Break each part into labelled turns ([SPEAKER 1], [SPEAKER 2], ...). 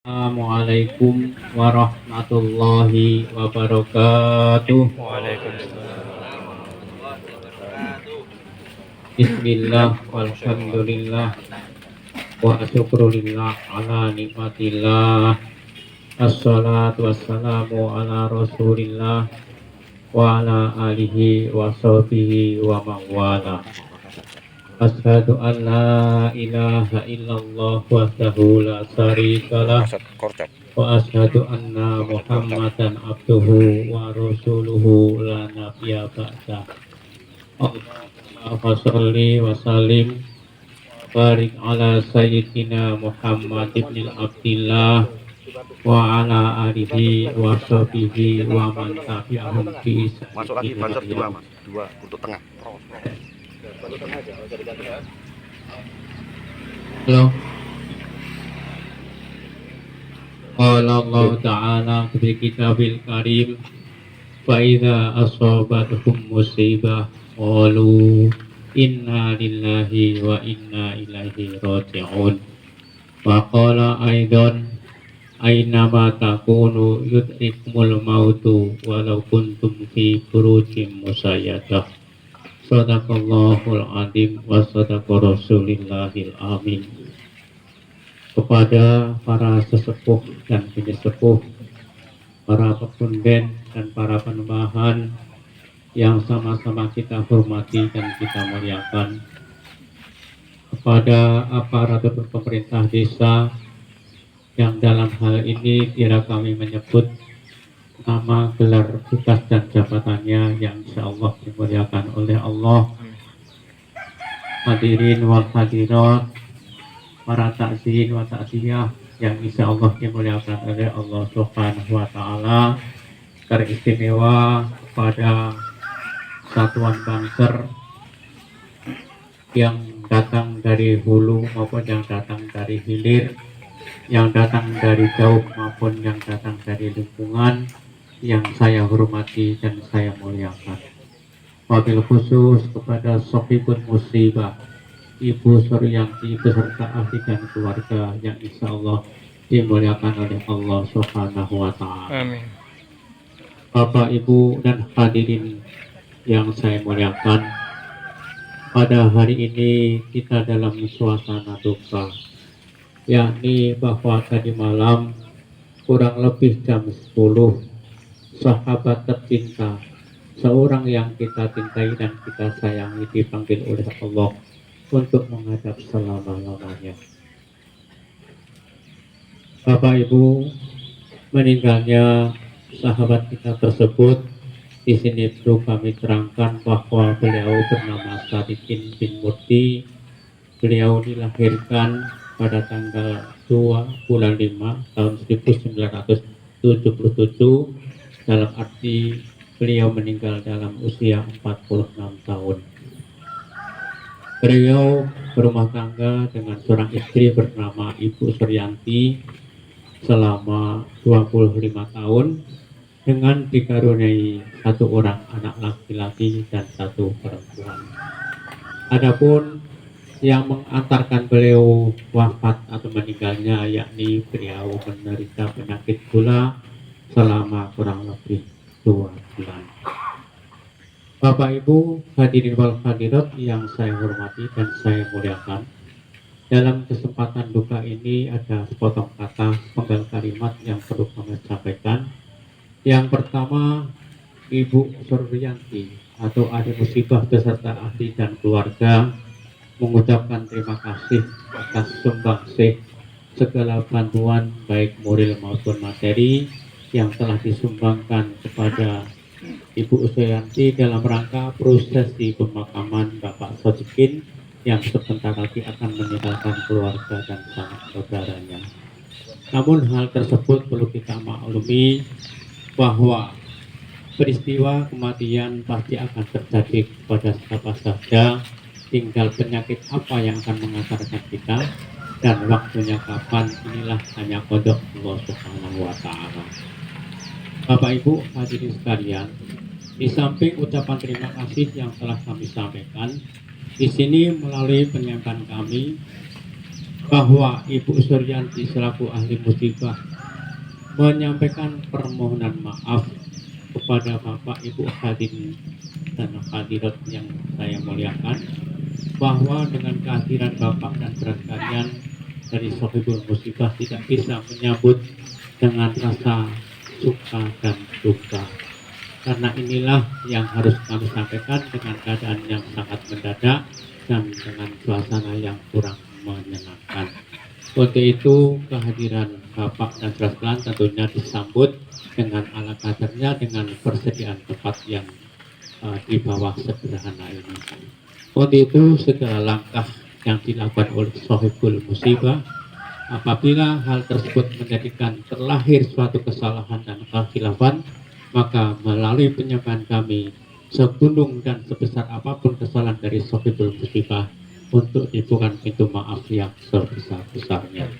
[SPEAKER 1] Assalamualaikum warahmatullahi wabarakatuh.
[SPEAKER 2] Waalaikumsalam.
[SPEAKER 1] Bismillah walhamdulillah wa syukrulillah ala nikmatillah. Assalatu wassalamu ala rasulillah wa ala alihi wa sahbihi wa mawala. Asyhadu an la ilaha illallah wahdahu la syarikalah wa asyhadu anna Muhammadan abduhu wa rasuluhu la nabiyya ba'dah. Allahumma sholli wa sallim barik ala sayyidina Muhammad ibn Abdillah wa ala alihi wa sahbihi wa man tabi'ahum bi ihsan.
[SPEAKER 3] Masuk lagi banser dua, Mas. Dua untuk tengah.
[SPEAKER 1] Halo. Qala Allah Ta'ala fi kitabil karim fa idza asabatuhum musibah qalu inna lillahi wa inna ilaihi raji'un. Wa qala aidan aynama takunu yudrikumul mautu walau kuntum fi burujim musayyadah. Sadaqallahul azim wa sadaqa rasulillahil amin. Kepada para sesepuh dan penyesepuh, para pekunden dan para penembahan yang sama-sama kita hormati dan kita muliakan, kepada aparatur pemerintah desa yang dalam hal ini kira kami menyebut nama, gelar, tugas dan jabatannya yang insya Allah dimuliakan oleh Allah. Hadirin wal hadirat, para takzirin wa takziyah yang insya Allah dimuliakan oleh Allah Subhanahu wa Ta'ala, teristimewa pada satuan banser yang datang dari hulu maupun yang datang dari hilir, yang datang dari jauh maupun yang datang dari lingkungan yang saya hormati dan saya muliakan. Wabil khusus kepada Sohibun Musibah Ibu Suryanti beserta ahli dan keluarga yang insya Allah dimuliakan oleh Allah Subhanahu wa Ta'ala.
[SPEAKER 2] Amin.
[SPEAKER 1] Bapak, Ibu, dan hadirin yang saya muliakan, pada hari ini kita dalam suasana duka, yakni bahwa tadi malam kurang lebih jam 10, sahabat tercinta, seorang yang kita cintai dan kita sayangi dipanggil oleh Allah untuk menghadap selama-lamanya. Bapak Ibu, meninggalnya sahabat kita tersebut di sini perlu kami terangkan bahwa beliau bernama Sadikin bin Murti. Beliau dilahirkan pada tanggal 2 bulan 5 tahun 1977, dalam arti beliau meninggal dalam usia 46 tahun. Beliau berumah tangga dengan seorang istri bernama Ibu Suryanti selama 25 tahun dengan dikaruniai satu orang anak laki-laki dan satu perempuan. Adapun yang mengantarkan beliau wafat atau meninggalnya yakni beliau menderita penyakit gula selama kurang lebih 2 bulan. Bapak Ibu hadirin wal hadirat yang saya hormati dan saya muliakan, dalam kesempatan duka ini ada sepotong kata penggal kalimat yang perlu kami sampaikan. Yang pertama, Ibu Suryanti atau ahli musibah beserta ahli dan keluarga mengucapkan terima kasih atas sumbangsih segala bantuan baik moral maupun materi yang telah disumbangkan kepada Ibu Suryanti dalam rangka prosesi pemakaman Bapak Sadikin yang sebentar lagi akan meninggalkan keluarga dan sanak saudaranya. Namun hal tersebut perlu kita maklumi bahwa peristiwa kematian pasti akan terjadi kepada siapa saja, tinggal penyakit apa yang akan mengantarkan kita dan waktunya kapan, inilah hanya kodok Allah Subhanahu wa Ta'ala. Bapak Ibu hadirin sekalian, di samping ucapan terima kasih yang telah kami sampaikan, di sini melalui penyampaian kami bahwa Ibu Suryanti selaku ahli musibah menyampaikan permohonan maaf kepada Bapak Ibu hadirin dan hadirat yang saya muliakan, bahwa dengan kehadiran Bapak dan sekalian dari Sohibul Musibah tidak bisa menyambut dengan rasa suka dan duka. Karena inilah yang harus kami sampaikan dengan keadaan yang sangat mendadak dan dengan suasana yang kurang menyenangkan. Untuk itu kehadiran Bapak dan sekalian tentunya disambut dengan ala kadarnya dengan persediaan tempat yang di bawah sederhana ini. Untuk itu segala langkah yang dilakukan oleh Sohibul Musibah, apabila hal tersebut menjadikan terlahir suatu kesalahan dan kekhilafan, maka melalui penyampaian kami segunung dan sebesar apapun kesalahan dari Sohibul Musibah untuk dibuka pintu maaf yang sebesar-besarnya.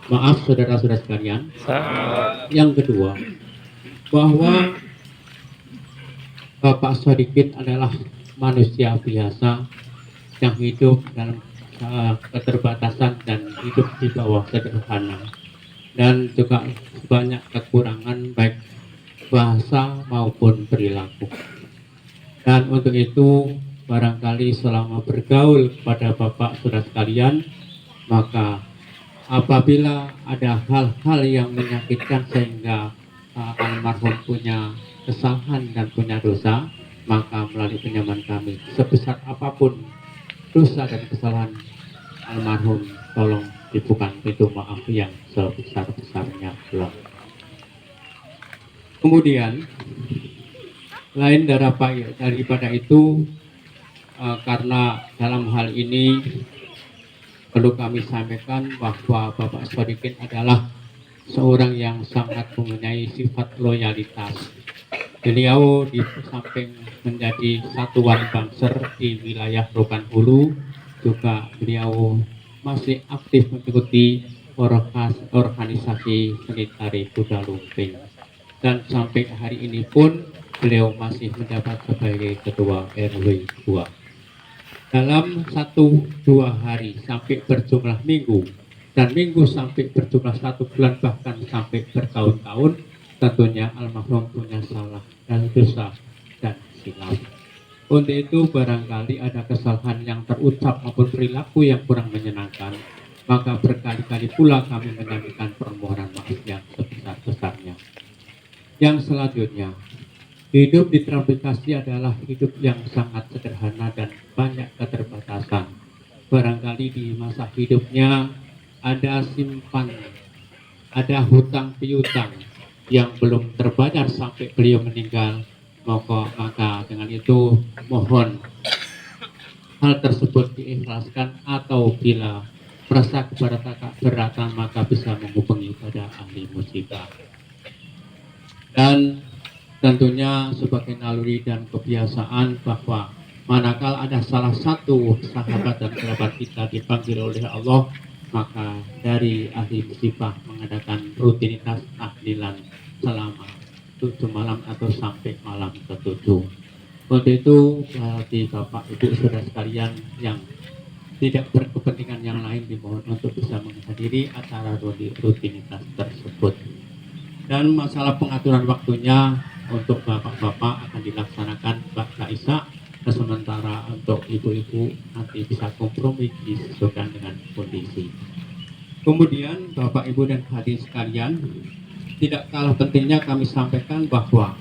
[SPEAKER 1] Maaf saudara-saudara sekalian. Yang kedua, bahwa Bapak Sodikin adalah manusia biasa yang hidup dalam keterbatasan dan hidup di bawah sederhana, dan juga banyak kekurangan baik bahasa maupun perilaku. Dan untuk itu barangkali selama bergaul pada Bapak saudara sekalian, maka apabila ada hal-hal yang menyakitkan sehingga almarhum punya kesalahan dan punya dosa, maka melalui penyampaian kami sebesar apapun dosa dan kesalahan almarhum, tolong dibuka pintu maaf yang sebesar-besarnya. Kemudian lain daripada itu, karena dalam hal ini perlu kami sampaikan bahwa Bapak Sodikin adalah seorang yang sangat mempunyai sifat loyalitas. Beliau di samping menjadi satuan Bangser di wilayah Rokan Hulu, juga beliau masih aktif mengikuti organisasi seni tari kuda lumping, dan sampai hari ini pun beliau masih menjabat sebagai ketua RW 2. Dalam 1-2 hari sampai berjumlah minggu, dan minggu sampai berjumlah 1 bulan, bahkan sampai bertahun-tahun, tentunya almarhum punya salah dan dosa dan silap. Untuk itu barangkali ada kesalahan yang terucap maupun perilaku yang kurang menyenangkan, maka berkali-kali pula kami menyampaikan permohonan maaf yang sebesar-besarnya. Yang selanjutnya, hidup di transmigrasi adalah hidup yang sangat sederhana dan banyak keterbatasan. Barangkali di masa hidupnya ada hutang piutang yang belum terbayar sampai beliau meninggal, maka dengan itu mohon hal tersebut diikhlaskan, atau bila merasa keberatan maka bisa menghubungi pada ahli musibah. Dan tentunya sebagai naluri dan kebiasaan bahwa manakala ada salah satu sahabat dan kerabat kita dipanggil oleh Allah, maka dari ahli musibah mengadakan rutinitas tahlilan selama 7 malam atau sampai malam ke-7. Untuk itu bagi Bapak Ibu saudara sekalian yang tidak berkepentingan yang lain, dimohon untuk bisa menghadiri acara rutinitas tersebut. Dan masalah pengaturan waktunya untuk bapak-bapak akan dilaksanakan Bapak Isa, sementara untuk ibu-ibu nanti bisa kompromi disesuaikan dengan kondisi. Kemudian Bapak Ibu dan hadirin sekalian, tidak kalah pentingnya kami sampaikan bahwa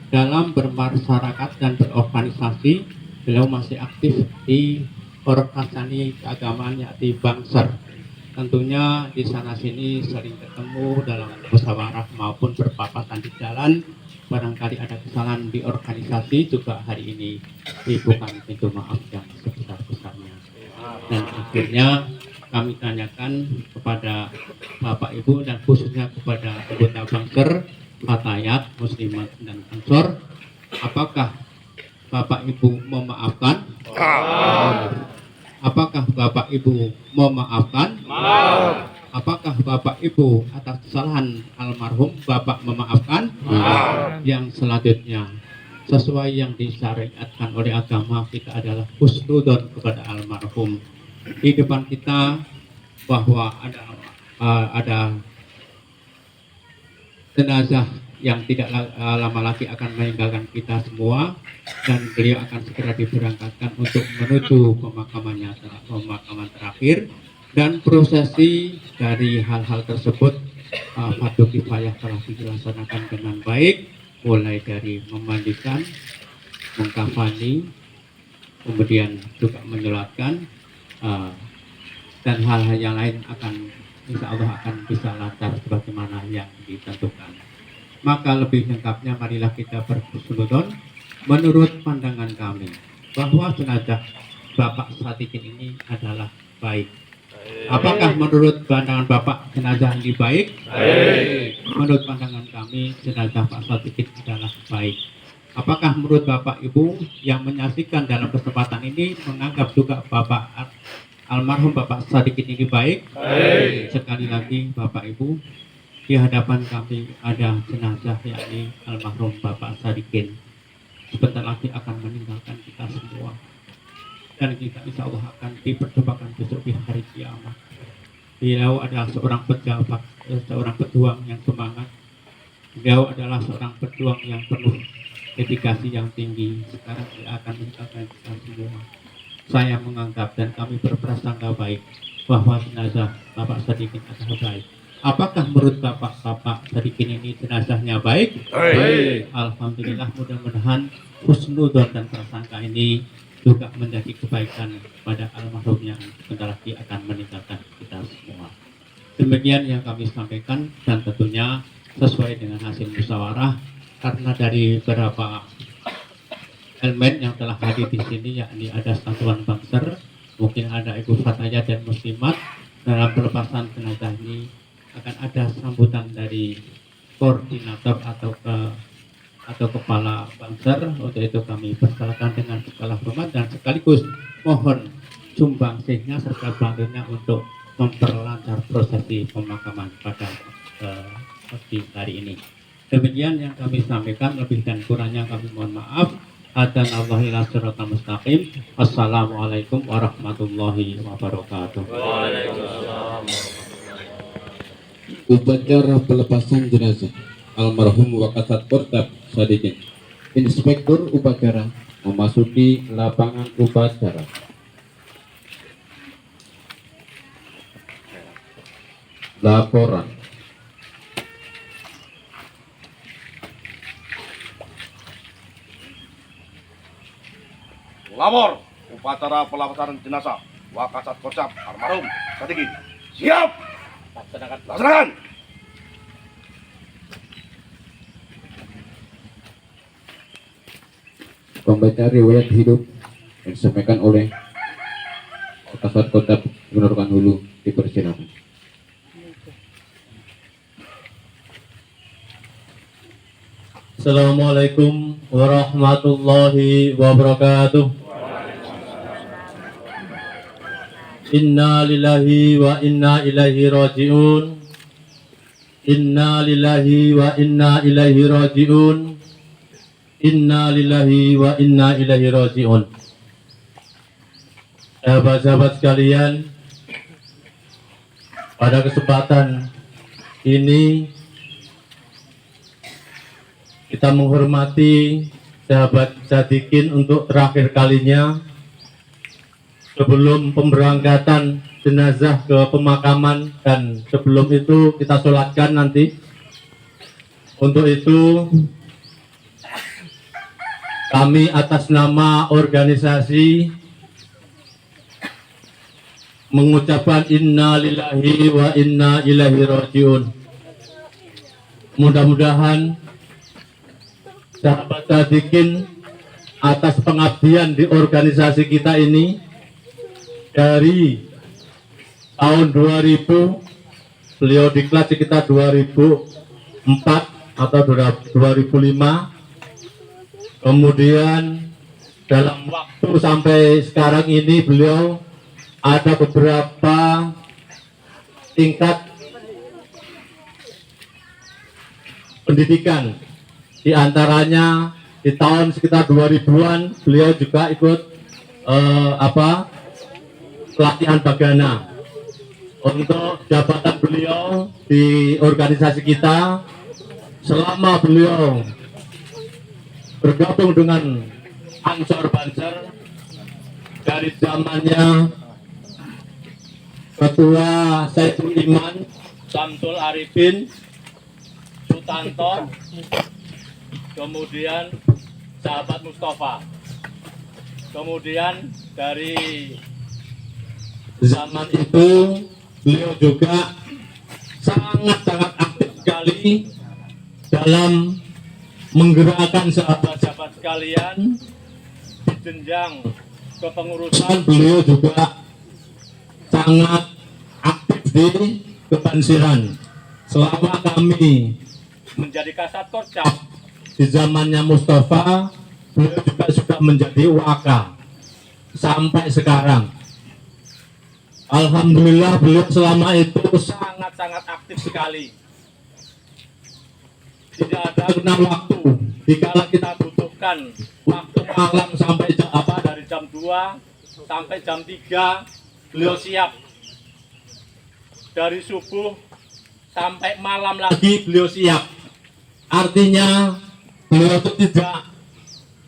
[SPEAKER 1] dalam bermasyarakat dan berorganisasi, beliau masih aktif di organisasi keagamaan yakni Bangser. Tentunya di sana sini sering ketemu dalam musyawarah maupun berpapasan di jalan. Barangkali ada kesalahan di organisasi, juga hari ini dibuka pintu maaf yang sebesar-besarnya. Dan akhirnya kami tanyakan kepada Bapak Ibu dan khususnya kepada anggota Bangser, Fatayat, Muslimat dan Ansor, apakah Bapak Ibu memaafkan? Apakah Bapak Ibu memaafkan? Apakah Bapak Ibu atas kesalahan almarhum Bapak memaafkan? Yang selanjutnya, sesuai yang disyariatkan oleh agama kita adalah husnudon kepada almarhum. Di depan kita bahwa ada jenazah yang tidak lama lagi akan meninggalkan kita semua, dan beliau akan segera diberangkatkan untuk menuju pemakaman terakhir. Dan prosesi dari hal-hal tersebut fardu kifayah telah dilaksanakan dengan baik, mulai dari memandikan, mengkafani, kemudian juga menyolatkan, dan hal-hal yang lain akan insya Allah akan bisa lancar sebagaimana yang ditentukan. Maka lebih lengkapnya marilah kita berhusnuzon. Menurut pandangan kami bahwa jenazah Bapak Sadikin ini adalah baik. Apakah menurut pandangan Bapak jenazah ini baik? Baik. Menurut pandangan kami jenazah Pak Sadikin adalah baik. Apakah menurut Bapak Ibu yang menyaksikan dalam kesempatan ini menganggap juga Bapak almarhum Bapak Sadikin ini baik? Baik. Sekali lagi Bapak Ibu, di hadapan kami ada jenazah yakni almarhum Bapak Sadikin. Sebentar lagi akan meninggalkan kita semua, dan kita insya Allah akan dipertemukan besok di hari kiamat. Beliau adalah seorang pejabat, seorang pejuang yang semangat. Beliau adalah seorang pejuang yang penuh dedikasi yang tinggi. Sekarang dia akan meninggalkan kita semua. Saya menganggap dan kami berprasangka baik bahwa jenazah Bapak Sadikin adalah baik. Apakah menurut Bapak Sadikin ini jenazahnya baik? Baik. Alhamdulillah, mudah-mudahan husnuzon dan prasangka ini juga menjadi kebaikan pada almarhum yang sebentar lagi akan meninggalkan kita semua. Demikian yang kami sampaikan, dan tentunya sesuai dengan hasil musyawarah, karena dari beberapa elemen yang telah hadir di sini, yakni ada Satuan Bangser, mungkin ada Ibu Fataya dan Muslimat. Dalam pelepasan jenazah ini akan ada sambutan dari koordinator atau kepala Bangser. Untuk itu kami persilakan dengan segala hormat dan sekaligus mohon sumbangsihnya serta bantunya untuk memperlancar prosesi pemakaman pada pagi hari ini. Demikian yang kami sampaikan, lebih dan kurangnya kami mohon maaf. Hadanallahu ila siratal mustaqim. Assalamualaikum warahmatullahi wabarakatuh.
[SPEAKER 2] Waalaikumsalam.
[SPEAKER 4] Upacara pelepasan jenazah almarhum Wakasat Portab Sadikin. Inspektur upacara memasuki lapangan upacara. Laporan.
[SPEAKER 3] Lapor upacara pelepasan jenazah Wakasat Portab almarhum Sadikin. Siap. Laksanakan.
[SPEAKER 4] Pembaca riwayat hidup yang disampaikan oleh Wakasat Portab Gubernur Hulu dipersilakan.
[SPEAKER 5] Assalamualaikum warahmatullahi wabarakatuh. Inna lillahi wa inna ilaihi raji'un. Inna lillahi wa inna ilaihi raji'un. Inna lillahi wa inna ilaihi raji'un. Sahabat-sahabat sekalian, pada kesempatan ini kita menghormati sahabat Sadikin untuk terakhir kalinya sebelum pemberangkatan jenazah ke pemakaman, dan sebelum itu kita sholatkan nanti. Untuk itu kami atas nama organisasi mengucapkan inna lillahi wa inna ilaihi raji'un. Mudah-mudahan sahabat Sadikin atas pengabdian di organisasi kita ini dari tahun 2000, beliau diklat sekitar 2004 atau 2005, kemudian dalam waktu sampai sekarang ini beliau ada beberapa tingkat pendidikan. Di antaranya di tahun sekitar 2000-an beliau juga ikut pelatihan bagana. untuk jabatan beliau di organisasi kita selama beliau bergabung dengan Ansor Banser dari zamannya Ketua Saiful Iman, Samsul Arifin, Sutanto, kemudian sahabat Mustafa, kemudian dari zaman itu beliau juga sangat-sangat aktif sekali dalam menggerakkan sahabat-sahabat sekalian di jenjang kepengurusan. Beliau juga sangat aktif di kebansiran. Selama kami menjadi Kasat Korcap di zamannya Mustafa, beliau juga sudah menjadi waka sampai sekarang. Alhamdulillah beliau selama itu sangat-sangat aktif sekali. Tidak ada kena waktu. Dikala kita butuhkan waktu malam sampai dari jam 2 sampai jam 3 beliau siap. Dari subuh sampai malam lagi beliau siap. Artinya beliau itu tidak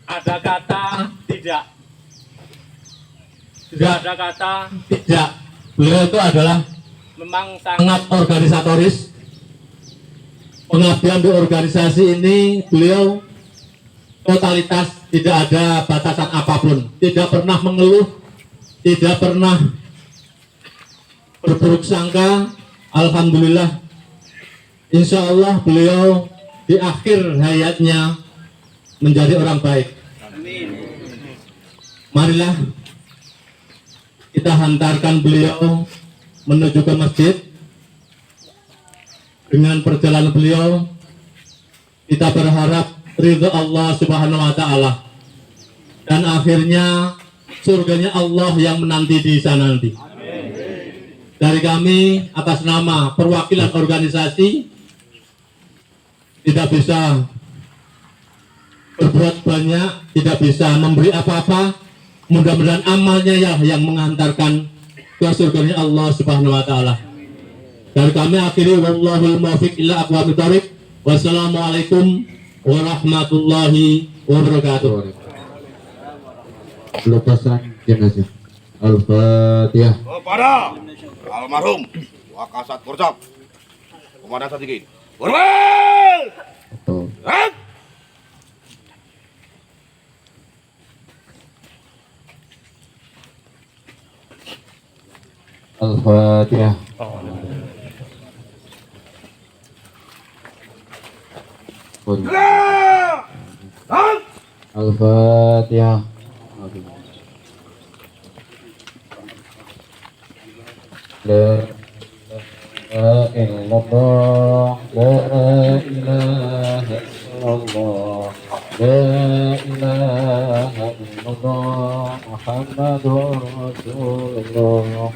[SPEAKER 5] ada kata tidak. Tidak ada kata tidak. Beliau itu adalah memang sangat organisatoris. Pengabdian di organisasi ini beliau totalitas, tidak ada batasan apapun, tidak pernah mengeluh, tidak pernah berburuk sangka. Alhamdulillah, insya Allah beliau di akhir hayatnya menjadi orang baik. Marilah kita hantarkan beliau menuju ke masjid. Dengan perjalanan beliau, kita berharap ridha Allah Subhanahu wa Ta'ala, dan akhirnya surganya Allah yang menanti di sana nanti. Dari kami atas nama perwakilan organisasi tidak bisa berbuat banyak, tidak bisa memberi apa-apa. Mudah-mudahan amalnya ya yang mengantarkan ke surganya Allah Subhanahu wa Ta'ala. Dari kami akhiri wallahul muwaffiq ila aqwamit thoriq. Wassalamualaikum warahmatullahi wabarakatuh.
[SPEAKER 4] Pelepasan jenazah. Al-Fatihah.
[SPEAKER 3] Kepada almarhum Wakasat Korcap Komandan Sadikin. Hormat!
[SPEAKER 4] Atau Al-Fatihah. Al-Fatihah. La ilaha illallah, la ilaha illallah, la ilaha illallah, Muhammadur Rasulullah.